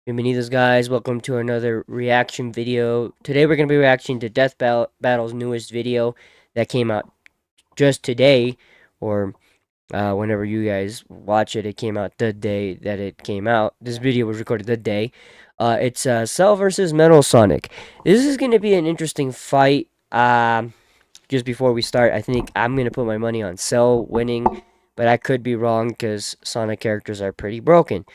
Bienvenidos guys, welcome to another reaction video. Today we're going to be reacting to Battle's newest video that came out just today, or whenever you guys watch it, it came out the day that it came out. This video was recorded the day. It's Cell versus Metal Sonic. This is going to be an interesting fight. Just before we start, I think I'm going to put my money on Cell winning, but I could be wrong because Sonic characters are pretty broken.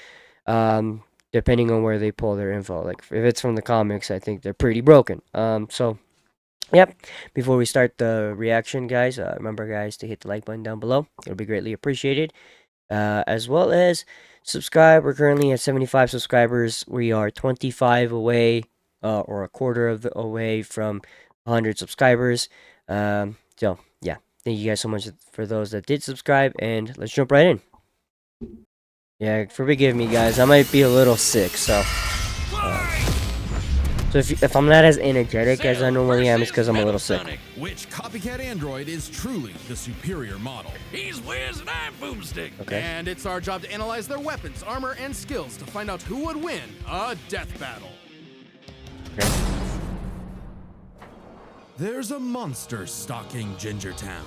Um, Depending on where they pull their info. Like if it's from the comics, I think they're pretty broken. So yep. Before we start the reaction, guys, remember guys to hit the like button down below. It'll be greatly appreciated. As well as subscribe. We're currently at 75 subscribers. We are 25 away, or a quarter of the away from 100 subscribers. So yeah, thank you guys so much for those that did subscribe, and let's jump right in. Yeah, forgive me, guys. I might be a little sick, so if I'm not as energetic as I normally am, it's because I'm a little sick. Which copycat android is truly the superior model? He's Wiz and I'm Boomstick. Okay. And it's our job to analyze their weapons, armor, and skills to find out who would win a death battle. Okay. There's a monster stalking Gingertown.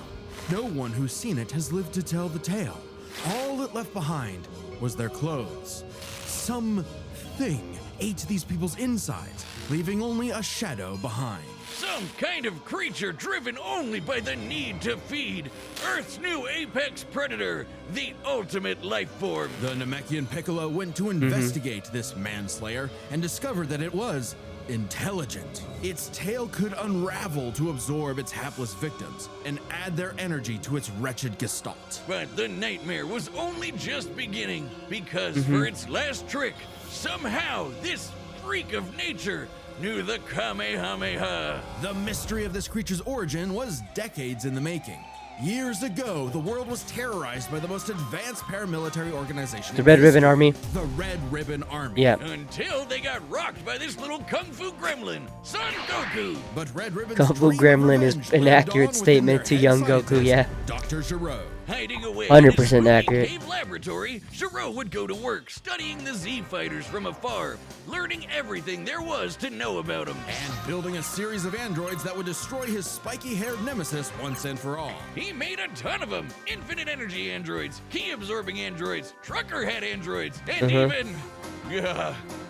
No one who's seen it has lived to tell the tale. All it left behind was their clothes. Something ate these people's insides, leaving only a shadow behind. Some kind of creature driven only by the need to feed. Earth's new apex predator, the ultimate life form. The Namekian Piccolo went to investigate this manslayer and discovered that it was intelligent. Its tail could unravel to absorb its hapless victims and add their energy to its wretched gestalt. But the nightmare was only just beginning, because for its last trick, somehow this freak of nature knew the Kamehameha. The mystery of this creature's origin was decades in the making. Years ago, the world was terrorized by the most advanced paramilitary organization. The Red Ribbon Army. The Red Ribbon Army. Yeah. Until they got rocked by this little kung fu gremlin, Son Goku. But Red Ribbon's Kung Fu dream of Gremlin is revenge an lived accurate on within statement their to young head Goku, yeah. scientist, Dr. Gero. Hiding away 100% in his roomy accurate. cave laboratory, Gero would go to work studying the Z fighters from afar, learning everything there was to know about them. And building a series of androids that would destroy his spiky-haired nemesis once and for all. He made a ton of them: infinite energy androids, key absorbing androids, trucker head androids, and even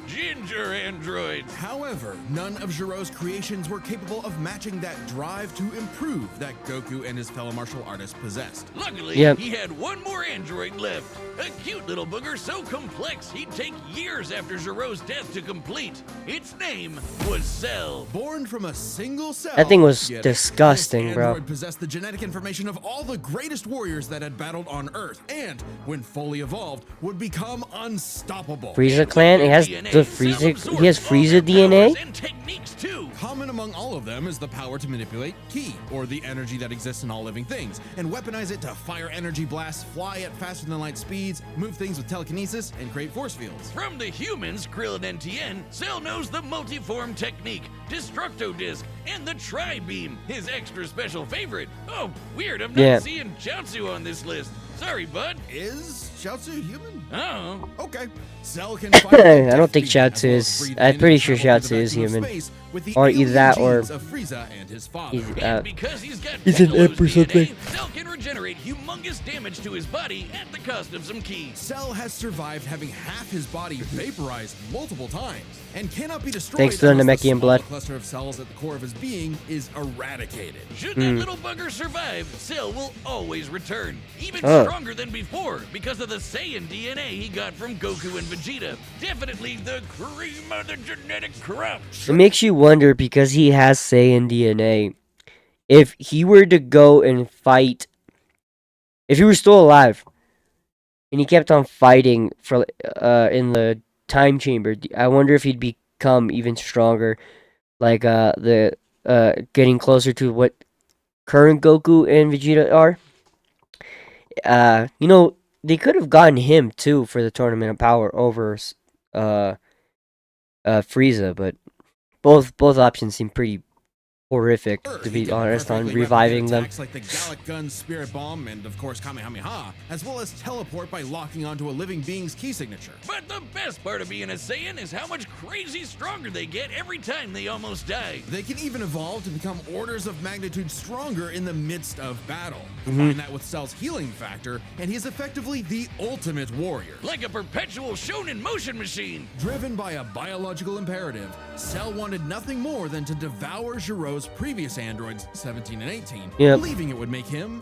ginger androids. However, none of Gero's creations were capable of matching that drive to improve that Goku and his fellow martial artists possessed. Luckily, Yep. he had one more android left. A cute little booger so complex he'd take years after Gero's death to complete. Its name was Cell. Born from a single cell, That thing was yet disgusting, this bro. android possessed the genetic information of all the greatest warriors that had battled on Earth, and when fully evolved, would become unstoppable. Frieza clan. It has DNA, the Cell Frieza. absorbed He has all their Frieza DNA. powers and techniques too. Common among all of them is the power to manipulate ki, or the energy that exists in all living things, and weaponize it to fire energy blasts, fly at faster than light speeds, move things with telekinesis, and create force fields. From the humans, Krillin and Tien, Cell knows the multiform technique, Destructo Disc, and the Tri-Beam, his extra special favorite. Oh, weird, I'm not seeing Chaozu on this list. Sorry, bud. Is Chaozu human? Oh. Okay. Cell can I don't think Chaozu is. I'm pretty sure Chaozu is human. Or either that or of Frieza and his father. he's And because he's got he's an Piccolo's imp or DNA, something. Cell can regenerate humongous damage to his body at the cost of some ki. Cell has survived having half his body vaporized multiple times and cannot be destroyed Thanks to the unless Namekian small blood. cluster of cells at the core of his being is eradicated. Should that little bugger survive, Cell will always return, even Oh. stronger than before, because of the Saiyan DNA he got from Goku and Vegeta. Definitely the cream of the genetic crop. It makes you wonder, because he has Saiyan DNA, if he were to go and fight, if he were still alive, and he kept on fighting for in the time chamber, I wonder if he'd become even stronger, like getting closer to what current Goku and Vegeta are. They could have gotten him too for the Tournament of Power over Frieza, but both options seem pretty horrific, Earth, to he be can honest, on perfectly reviving replicate them. attacks like the Gallic Gun, Spirit Bomb, and of course Kamehameha, as well as teleport by locking onto a living being's key signature. But the best part of being a Saiyan is how much crazy stronger they get every time they almost die. They can even evolve to become orders of magnitude stronger in the midst of battle. Combine that with Cell's healing factor, and he's effectively the ultimate warrior. Like a perpetual shonen motion machine. Driven by a biological imperative, Cell wanted nothing more than to devour Giro's previous androids, 17 and 18, Yep. believing it would make him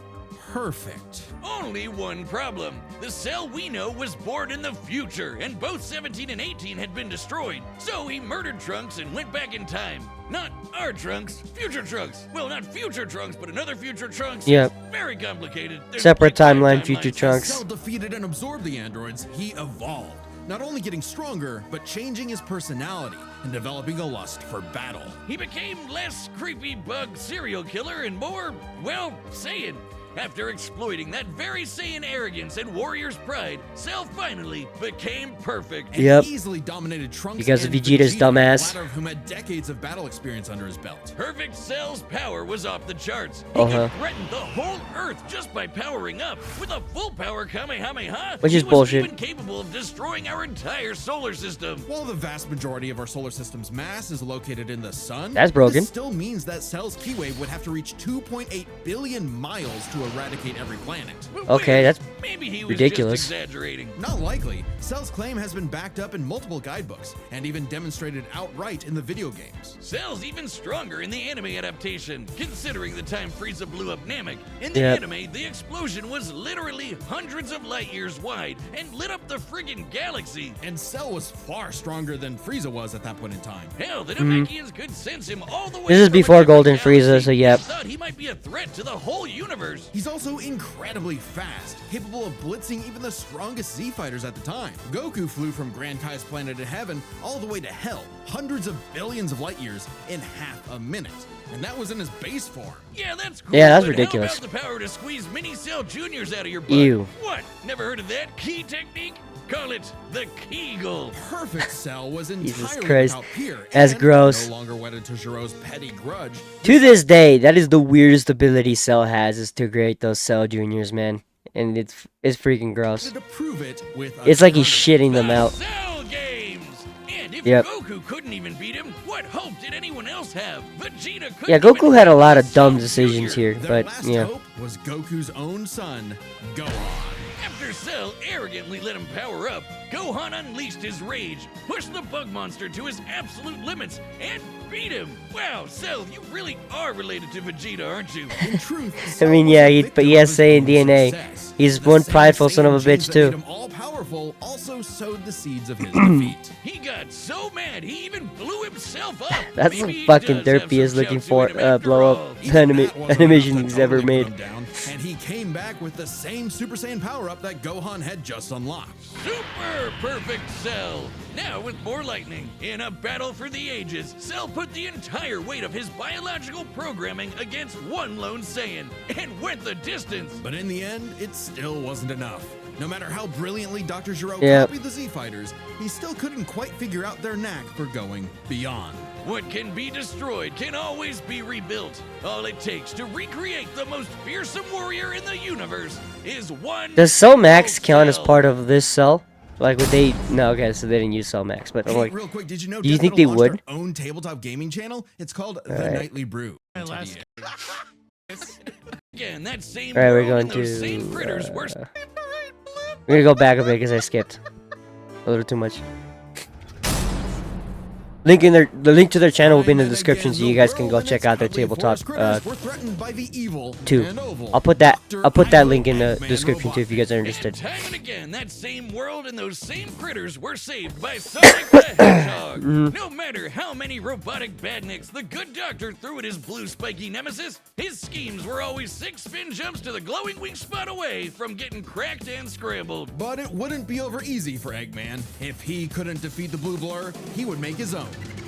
perfect. Only one problem. The Cell we know was born in the future, and both 17 and 18 had been destroyed. So he murdered Trunks and went back in time. Not our Trunks, future Trunks. Well, not future Trunks, but another future Trunks. Yep. Very complicated. There's Separate big time timeline, future timelines. Trunks. Cell defeated and absorbed the androids, he evolved. Not only getting stronger, but changing his personality and developing a lust for battle. He became less creepy bug serial killer and more, well, Saiyan. After exploiting that very Saiyan arrogance and warrior's pride, Cell finally became perfect. And Yep. easily dominated Trunks Because of and Vegeta's Vegeta, dumbass. the latter of whom had decades of battle experience under his belt. Perfect Cell's power was off the charts. He Uh-huh. could threaten the whole Earth just by powering up. With a full power Kamehameha, Which he is was bullshit. even capable of destroying our entire solar system. While the vast majority of our solar system's mass is located in the sun, That's broken. this still means that Cell's key wave would have to reach 2.8 billion miles to eradicate every planet. But Okay, wait, that's maybe he was ridiculous. just exaggerating. Not likely. Cell's claim has been backed up in multiple guidebooks and even demonstrated outright in the video games. Cell's even stronger in the anime adaptation, considering the time Frieza blew up Namek. In the Yep. anime, the explosion was literally hundreds of light years wide and lit up the friggin' galaxy. And Cell was far stronger than Frieza was at that point in time. Hell, the Namekians could sense him all the way. Mm-hmm. This is from a before different Golden galaxy Frieza, so and yep. Thought he might be a threat to the whole universe. He's also incredibly fast, capable of blitzing even the strongest Z fighters at the time. Goku flew from Grand Kai's planet of heaven all the way to hell, hundreds of billions of light years in half a minute. And that was in his base form. Yeah, that's cool. Yeah, that's but ridiculous. How about the power to squeeze mini Cell Juniors out of your butt? Ew. What? Never heard of that key technique? Call it the Kegel. Perfect Cell was Jesus entirely Christ. without peer. That's and gross. No longer wedded to Giro's petty grudge. To this day, that is the weirdest ability Cell has, is to create those Cell Juniors, man. And it's freaking gross. To prove it with a It's like he's tournament. shitting them The out. Cell Games. And if Yep. Goku couldn't even beat him, what hope did anyone else have? Vegeta couldn't Yeah, Goku even had a beat lot of Cell dumb decisions Junior. here, Their but last yeah. hope was Goku's own son, Gohan. After Cell arrogantly let him power up, Gohan unleashed his rage, pushed the bug monster to his absolute limits, and beat him. Wow, Cell, you really are related to Vegeta, aren't you? In truth, I Cell mean, was yeah, a he victim has of his Saiyan own DNA. success. He's The one same prideful son of a Saiyan genes bitch, that too. made him all-powerful also sowed the seeds of his defeat. He got so mad he even blew himself up. That's Maybe the he fucking does have derp he is some looking Chaozu for, in him after blow all. up Even anime, that wasn't animation enough to he's ever totally made. put him down, and he came back with the same Super Saiyan power-up that Gohan had just unlocked. Super perfect Cell. Now with more lightning. In a battle for the ages, Cell put the entire weight of his biological programming against one lone Saiyan and went the distance. But in the end, it still wasn't enough. No matter how brilliantly Dr. Gero Yep. copied the Z-Fighters, he still couldn't quite figure out their knack for going beyond. What can be destroyed can always be rebuilt. All it takes to recreate the most fearsome warrior in the universe is one. Does Cell Max Cell. count as part of this Cell? Like, would they? No, okay, so they didn't use Cell Max, but I'm Hey, like, real quick, did you know do you Death think Metal they launched would? their own tabletop gaming channel? It's called The Alright. Nightly Brew. Again, that same all right, we're world going and those same critters to. were We're gonna go back a bit because I skipped a little too much. The link to their channel will be in the Time and description, again, so you the guys can world go and check its out their ugly tabletop forest critters were threatened by the evil too. and oval I'll put that Dr. link in the Eggman description too if you guys are And interested. time and again, that same world and those same critters were saved by Sonic the Hedgehog. No matter how many robotic badniks the good doctor threw at his blue spiky nemesis, his schemes were always 6 spin jumps to the glowing wing spot away from getting cracked and scrambled. But it wouldn't be over easy for Eggman. If he couldn't defeat the Blue Blur, he would make his own,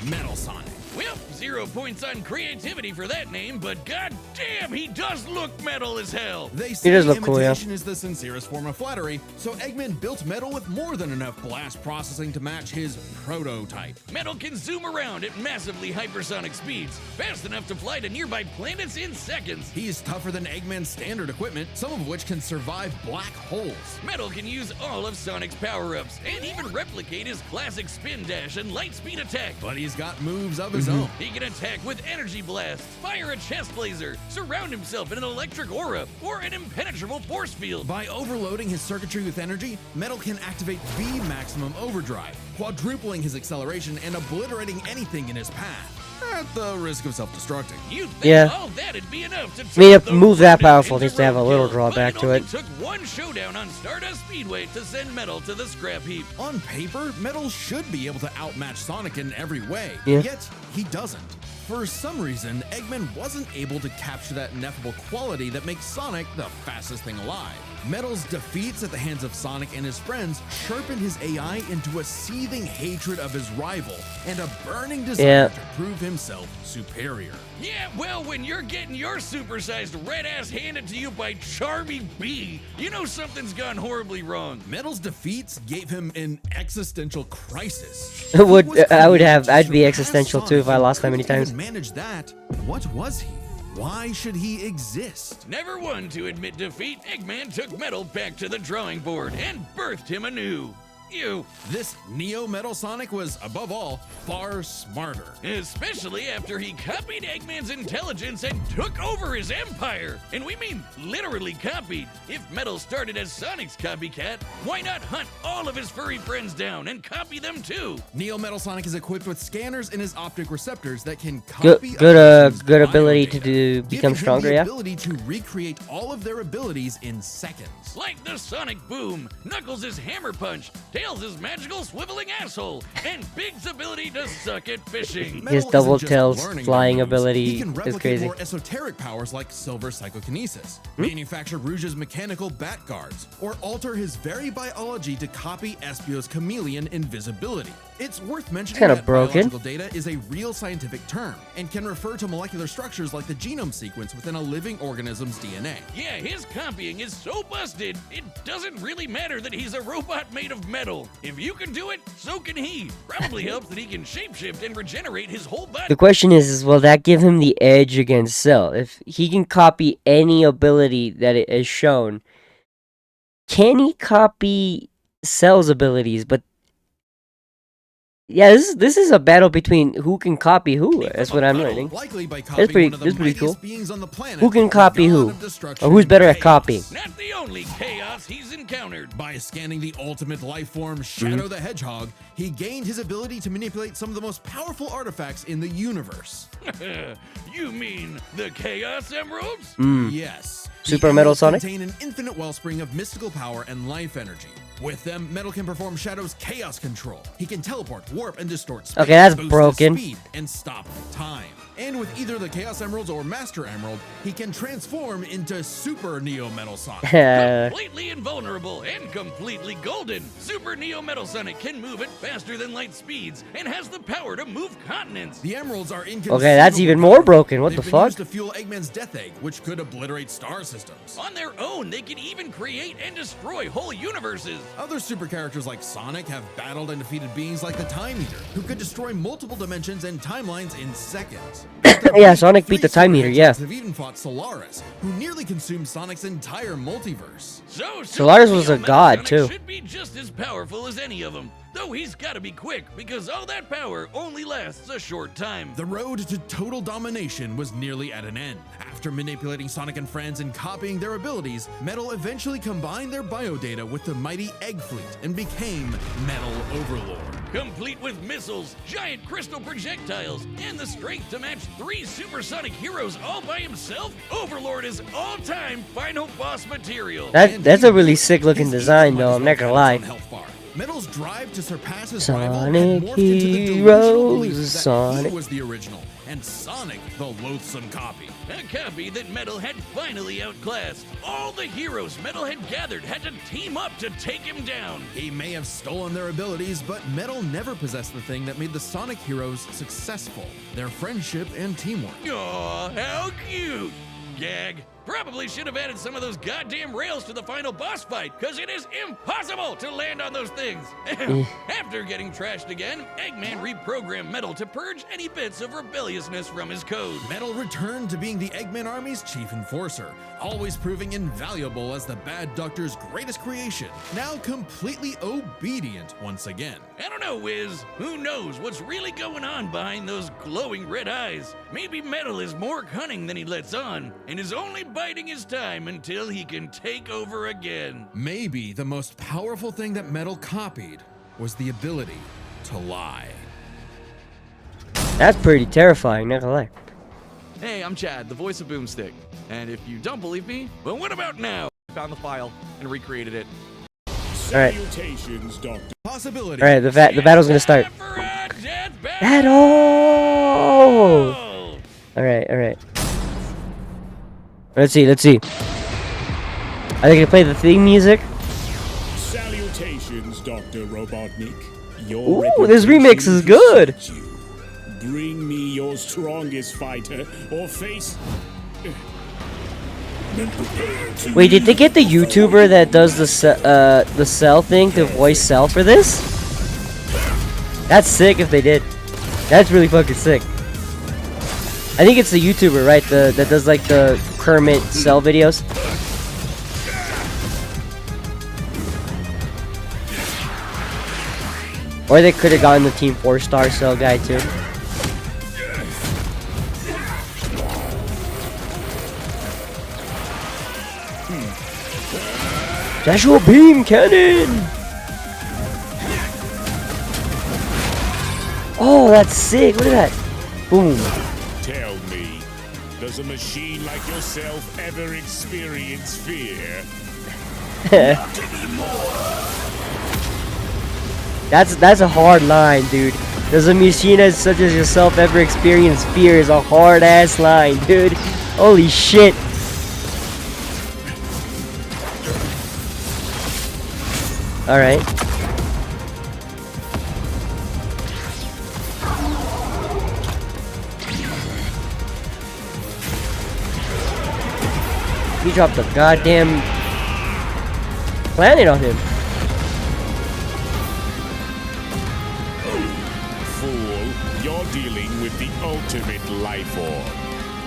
Metal Sonic. Well, 0 points on creativity for that name, but goddamn, he does look metal as hell. They say does look cool, yeah. imitation is the sincerest form of flattery, so Eggman built Metal with more than enough blast processing to match his prototype. Metal can zoom around at massively hypersonic speeds, fast enough to fly to nearby planets in seconds. He's tougher than Eggman's standard equipment, some of which can survive black holes. Metal can use all of Sonic's power-ups, and even replicate his classic spin dash and light speed attack. But he's got moves of his own. He can attack with energy blast, fire a chest laser, surround himself in an electric aura, or an impenetrable force field. By overloading his circuitry with energy, Metal can activate V Maximum Overdrive, quadrupling his acceleration and obliterating anything in his path, at the risk of self-destructing. You'd think Yeah. all that'd be enough to I mean, a turn move the that Ronin powerful into needs to have a little roadkill, drawback but to it it. only took one showdown on Stardust Speedway to send Metal to the scrap heap. On paper, Metal should be able to outmatch Sonic in every way, Yeah. yet he doesn't. For some reason, Eggman wasn't able to capture that ineffable quality that makes Sonic the fastest thing alive. Metal's defeats at the hands of Sonic and his friends sharpened his AI into a seething hatred of his rival and a burning desire Yeah. to prove himself superior. Yeah, well, when you're getting your supersized red ass handed to you by Charmy B, you know something's gone horribly wrong. Metal's defeats gave him an existential crisis. It would- He was I would created have- to I'd be surpass existential Sonic too if I and lost that many couldn't times. even manage that. What was he? Why should he exist? Never one to admit defeat, Eggman took Metal back to the drawing board and birthed him anew. You, This Neo Metal Sonic was, above all, far smarter. especially after he copied Eggman's intelligence and took over his empire. And we mean literally copied. If Metal started as Sonic's copycat, why not hunt all of his furry friends down and copy them too? Neo Metal Sonic is equipped with scanners in his optic receptors that can Good, copy a good, person's good ability to biodata, do become giving him stronger. the Yeah. ability to recreate all of their abilities in seconds. Like the Sonic Boom, Knuckles' Hammer Punch, Tails' magical swiveling asshole, and Big's ability to suck at fishing. Metal His isn't double just tails learning flying new moves. ability He can is replicate crazy. more esoteric powers like Silver Psychokinesis, manufacture Rouge's mechanical bat guards, or alter his very biology to copy Espio's chameleon invisibility. It's worth mentioning Kinda that broken. biological data is a real scientific term and can refer to molecular structures like the genome sequence within a living organism's DNA. Yeah, his copying is so busted, it doesn't really matter that he's a robot made of metal. If you can do it, so can he. Probably helps that he can shapeshift and regenerate his whole body. The question is will that give him the edge against Cell? If he can copy any ability that it is shown, can he copy Cell's abilities? But yeah, this is a battle between who can copy who. That's what I'm learning. Likely by copying pretty- one of the that's pretty mightiest cool. beings on the planet, Who can the copy god who? of destruction, Or who's better at Chaos. copying? Not the only chaos he's encountered. By scanning the ultimate life form, Shadow Mm-hmm. the Hedgehog, he gained his ability to manipulate some of the most powerful artifacts in the universe. You mean the Chaos Emeralds? Yes. The Super Metal emeralds Sonic? contain an infinite wellspring of mystical power and life energy. With them, Metal can perform Shadow's chaos control. He can teleport, warp, and distort space. Okay, that's boost his broken. Speed and stop time. And with either the Chaos Emeralds or Master Emerald, he can transform into Super Neo Metal Sonic. Completely invulnerable and completely golden, Super Neo Metal Sonic can move at faster than light speeds and has the power to move continents. The emeralds are inconceivable. Okay, that's even more broken. What They've the been fuck? used to fuel Eggman's Death Egg, which could obliterate star systems. On their own, they can even create and destroy whole universes. Other super characters like Sonic have battled and defeated beings like the Time Eater, who could destroy multiple dimensions and timelines in seconds. Yeah, Sonic beat the Three Time super Eater, yeah. hedgehogs have even fought Solaris, who nearly consumed Sonic's entire multiverse. So Solaris Super was Neo a Metal god, Sonic too. should be just as powerful as any of them, though he's got to be quick because all that power only lasts a short time. The road to total domination was nearly at an end. After manipulating Sonic and friends and copying their abilities, Metal eventually combined their biodata with the mighty Egg Fleet and became Metal Overlord. Complete with missiles, giant crystal projectiles, and the strength to match 3 supersonic heroes all by himself, Overlord is all-time final boss material. That's a really sick looking His design evil though. might I'm not as gonna well lie. have its own health bar. Metal's drive to surpass his Sonic rival had morphed into the delusional belief Heroes, that Sonic. he was the original, and Sonic the loathsome copy. A copy that Metal had finally outclassed. All the heroes Metal had gathered had to team up to take him down. He may have stolen their abilities, but Metal never possessed the thing that made the Sonic heroes successful: their friendship and teamwork. Aw, how cute! Gag. Probably should have added some of those goddamn rails to the final boss fight, because it is impossible to land on those things. After getting trashed again, Eggman reprogrammed Metal to purge any bits of rebelliousness from his code. Metal returned to being the Eggman Army's chief enforcer, always proving invaluable as the Bad Doctor's greatest creation, now completely obedient once again. I don't know, Wiz. Who knows what's really going on behind those glowing red eyes? Maybe Metal is more cunning than he lets on, and is only biding his time until he can take over again. Maybe the most powerful thing that Metal copied was the ability to lie. That's pretty terrifying, not gonna lie. Hey, I'm Chad, the voice of Boomstick. And if you don't believe me, But what about now? I found the file and recreated it. Alright. Salutations, Doctor. Possibility. Alright, the battle's gonna start. For a death Battle! battle! Alright. Let's see. Are they gonna play the theme music? Salutations, Dr. Robotnik. Ooh, Your this remix is reputation good. precedes you. Bring me your strongest fighter, or face. Then prepare to Wait, did they get the YouTuber that does the Cell thing to voice Cell for this? That's sick if they did. That's really fucking sick. I think it's the YouTuber, right? That does like the Kermit Cell videos. Or they could have gotten the Team 4-Star Cell guy too. Joshua Beam Cannon! Oh, that's sick. Look at that. Boom. tell me, does a machine like yourself ever experience fear? That's a hard line, dude. Does a machine as such as yourself ever experience fear? Is a hard ass line, dude. Holy shit. Alright. He dropped a goddamn planet on him. Fool, you're dealing with the ultimate life form.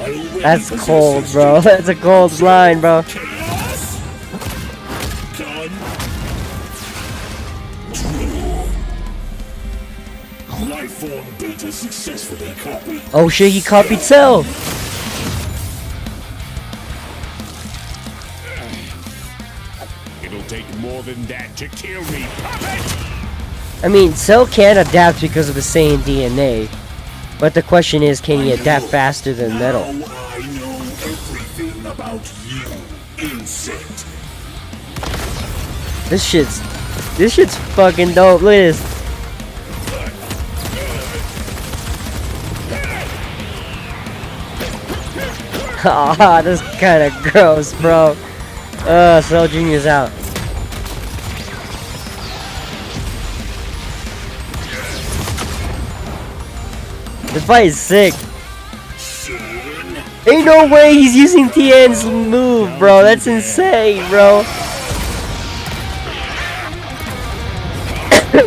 Are you ready That's for cold, this bro. That's a cold line, bro. Chaos? Done. Life form beta successfully copied. Oh shit, he copied Cell. It'll take more than that to kill me, puppet! I mean, Cell can adapt because of his Saiyan DNA. But the question is, can he adapt faster than Metal? Now I know everything about you, insect. This shit's fucking dope. Look at this. Ah, this is kind of gross, bro. Cell Jr.'s out. This fight is sick. Ain't no way he's using Tien's move, bro. That's insane, bro.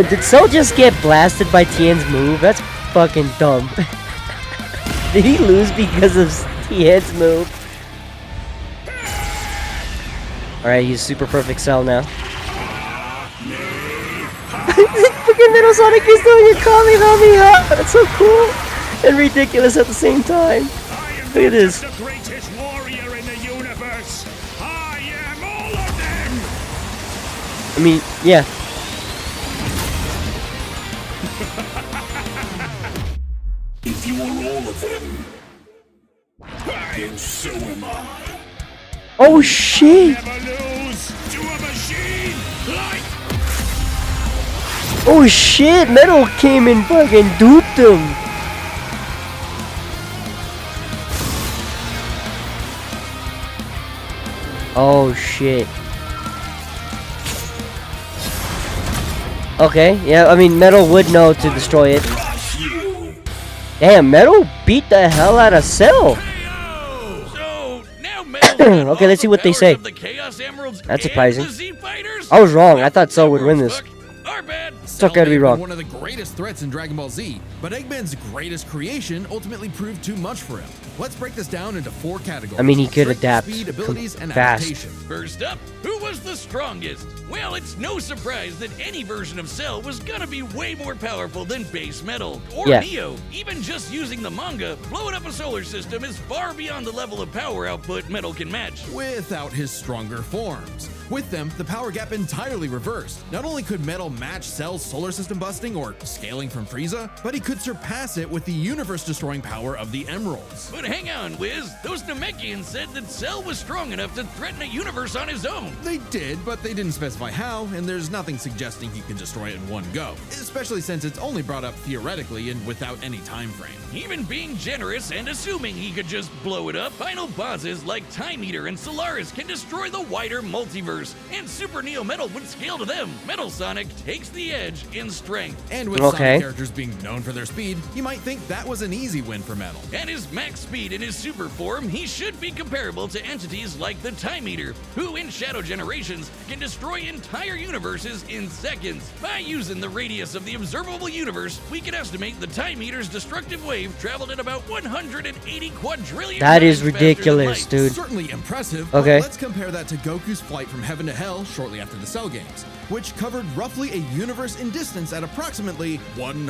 Did Cell just get blasted by Tien's move? That's fucking dumb. Did he lose because of Tien's move? Alright, he's super perfect Cell now. Fucking Metal Sonic is doing a Kamehameha! That's so cool! And ridiculous at the same time. Look at this. The greatest warrior in the universe. I am all of them. I mean, yeah. If you are all of them, then so am I. Oh shit! Never lose to a machine like Oh shit, Metal came and fucking duped him. Oh shit. Okay, yeah, I mean Metal would know to destroy it. Damn, Metal beat the hell out of Cell. So now Metal's got Okay, all let's see the what they powers say. of the Chaos Emeralds That's and surprising. the Z-Fighters? I was wrong. I thought Cell would win this. Fuck. Our bad. It's okay to be wrong. One of the greatest threats in Dragon Ball Z, but Eggman's greatest creation ultimately proved too much for him. Let's break this down into 4 categories. I mean, he could Strength, adapt speed, abilities, and fast. adaptation. First up, who was the strongest? Well, it's no surprise that any version of Cell was gonna be way more powerful than base Metal or Yeah. Neo. Even just using the manga, blowing up a solar system is far beyond the level of power output Metal can match. Without his stronger forms. With them, the power gap entirely reversed. Not only could Metal match Cell's solar system busting or scaling from Frieza, but he could surpass it with the universe-destroying power of the Emeralds. But hang on, Wiz. Those Namekians said that Cell was strong enough to threaten a universe on his own. They did, but they didn't specify how, and there's nothing suggesting he can destroy it in one go, especially since it's only brought up theoretically and without any time frame. Even being generous and assuming he could just blow it up, final bosses like Time Eater and Solaris can destroy the wider multiverse, and Super Neo Metal would scale to them. Metal Sonic takes the edge in strength. And with Okay. Sonic characters being known for their speed, you might think that was an easy win for Metal. At his max speed in his super form, he should be comparable to entities like the Time Eater, who in Shadow Generations can destroy entire universes in seconds. By using the radius of the observable universe, we can estimate the Time Eater's destructive wave traveled at about 180 quadrillion That is times faster than ridiculous, light. dude. Certainly impressive, Okay. but let's compare that to Goku's flight from heaven to hell shortly after the Cell games, which covered roughly a universe in distance at approximately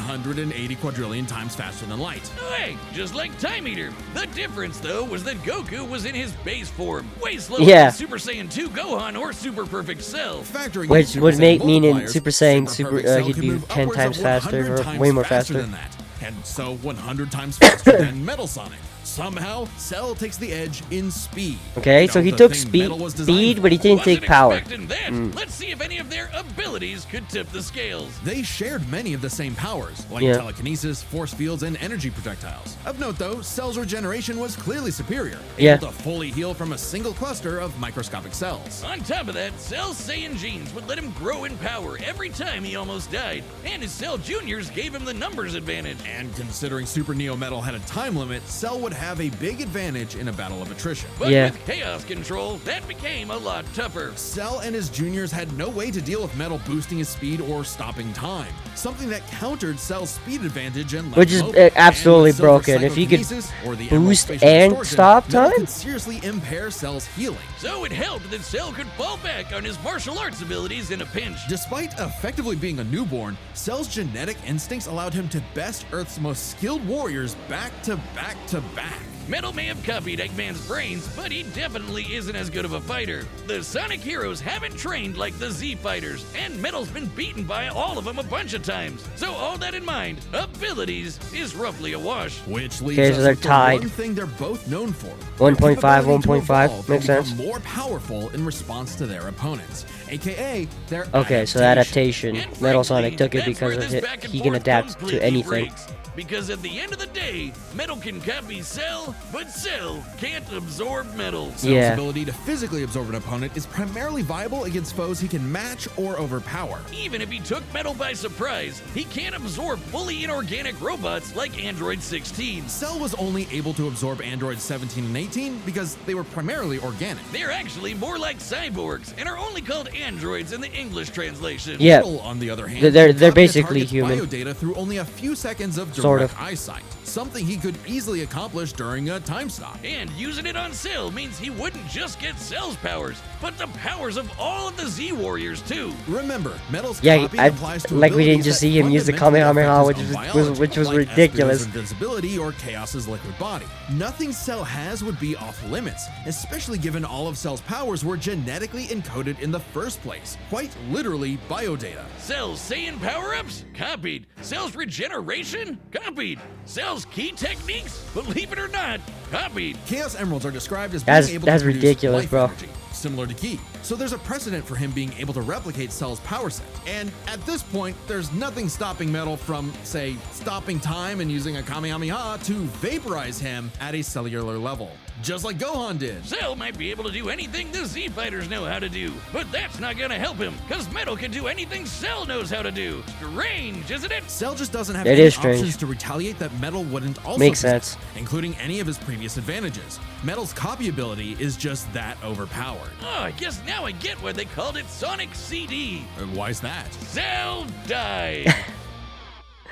180 quadrillion times faster than light. Hey, just like Time Eater. The difference, though, was that Goku was in his base form, way slower Yeah. than Super Saiyan 2 Gohan or Super Perfect Cell. Factoring Which in Super would Saiyan mean in multipliers, Super Saiyan, Perfect Cell he'd can be move 10 upwards times of faster 100 or times way more faster. than that, and so 100 times faster than Metal Sonic. Somehow, Cell takes the edge in speed. Okay, You so know, he the took thing speed, Metal was designed speed, for. but he didn't take Wasn't power. expecting that. Let's see if any of their abilities could tip the scales. They shared many of the same powers, like Yeah. telekinesis, force fields, and energy projectiles. Of note, though, Cell's regeneration was clearly superior, Yeah. able to fully heal from a single cluster of microscopic cells. On top of that, Cell's Saiyan genes would let him grow in power every time he almost died, and his Cell Juniors gave him the numbers advantage. And considering Super Neo Metal had a time limit, Cell would have a big advantage in a battle of attrition. But Yeah. with Chaos Control, that became a lot tougher. Cell and his juniors had no way to deal with Metal boosting his speed or stopping time, something that countered Cell's speed advantage and left Which is, him open. absolutely And with Silver's broken. If he could psychokinesis or the Emerald boost spatial and distortion, stop Metal time? could seriously impair Cell's healing. So it helped that Cell could fall back on his martial arts abilities in a pinch. Despite effectively being a newborn, Cell's genetic instincts allowed him to best Earth's most skilled warriors back to back to back. Metal may have copied Eggman's brains, but he definitely isn't as good of a fighter. The Sonic heroes haven't trained like the Z fighters, and Metal's been beaten by all of them a bunch of times. So all that in mind, abilities is roughly a wash. Which leads Okay, us so they're with the tied. one thing they're both known for. 1.5, Their capability to 1.5, evolve makes and become sense. more powerful in response to their opponents, aka their Okay, so adaptation. And Metal frankly, Sonic took it that's because where of this it. back and He can forth adapt to completely anything. breaks. Because at the end of the day, Metal can copy Cell, but Cell can't absorb Metal. Cell's Yeah. ability to physically absorb an opponent is primarily viable against foes he can match or overpower. Even if he took Metal by surprise, he can't absorb fully inorganic robots like Android 16. Cell was only able to absorb androids 17 and 18 because they were primarily organic. They're actually more like cyborgs and are only called androids in the English translation. Yeah. Metal, on the other hand, They're could copy a basically target's human. biodata through only a few seconds of direct Sort of. eyesight, something he could easily accomplish during a time stop. And using it on Cell means he wouldn't just get Cell's powers, but the powers of all of the Z Warriors too. Remember, Metal's Yeah, copy I- applies to like we didn't abilities just that see him use the fundamentally Kamehameha, affect which his own was- biology, which was like ridiculous. Espio's invincibility or Chaos's liquid body. Nothing Cell has would be off limits, especially given all of Cell's powers were genetically encoded in the first place. Quite literally biodata. Cell's Saiyan power-ups? Copied. Cell's regeneration? Copied. Cell's key techniques? Believe it or not, copied. Chaos Emeralds are described as That's- being able that's to produce ridiculous, life bro. energy. similar to Ki. So there's a precedent for him being able to replicate Cell's power set. And at this point, there's nothing stopping Metal from, say, stopping time and using a Kamehameha to vaporize him at a cellular level. Just like Gohan did. Cell might be able to do anything the Z Fighters know how to do, but that's not gonna help him, cause Metal can do anything Cell knows how to do. Strange, isn't it? Cell just doesn't have It any is strange. options to retaliate that Metal wouldn't also Makes possess, sense. including any of his previous advantages. Metal's copy ability is just that overpowered. Oh, I guess now I get why they called it Sonic CD. And why's that? Cell died.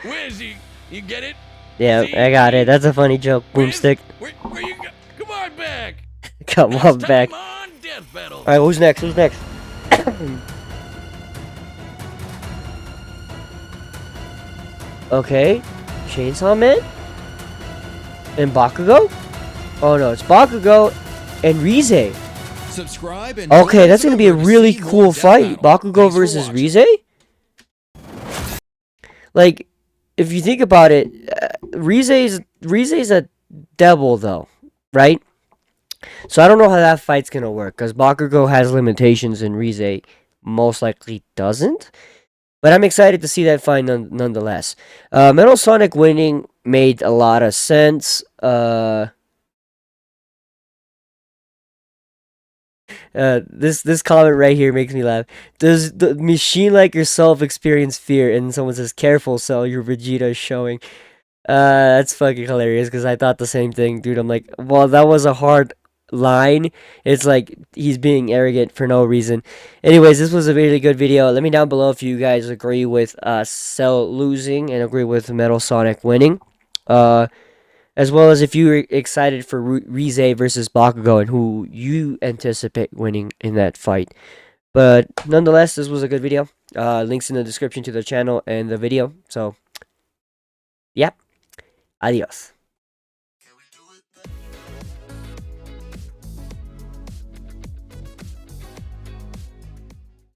Where's he? You get it? Yeah, I got it. That's a funny joke. Boomstick. Where you go? Come on back. Come on back. Come on, Death Battle. Alright, who's next? Who's next? Okay. Chainsaw Man? And Bakugo? Oh no, it's Bakugo and Rize. Subscribe and Okay, that's gonna be a really see more cool Death fight. Battle. Bakugo Thanks for versus watching. Rize? Like, if you think about it, Rize's a devil though, right? So I don't know how that fight's gonna work, because Bakugo has limitations and Rize most likely doesn't. But I'm excited to see that fight nonetheless. Metal Sonic winning made a lot of sense. This comment right here makes me laugh. Does the machine like yourself experience fear? And someone says, "Careful, Cell, your Vegeta is showing." That's fucking hilarious, because I thought the same thing, dude. I'm like, well, that was a hard line. It's like he's being arrogant for no reason. Anyways, this was a really good video. Let me down below if you guys agree with Cell losing and agree with Metal Sonic winning. As well as if you're excited for Rize versus Bakugo and who you anticipate winning in that fight. But nonetheless, this was a good video. Links in the description to the channel and the video. So, yep. Adios.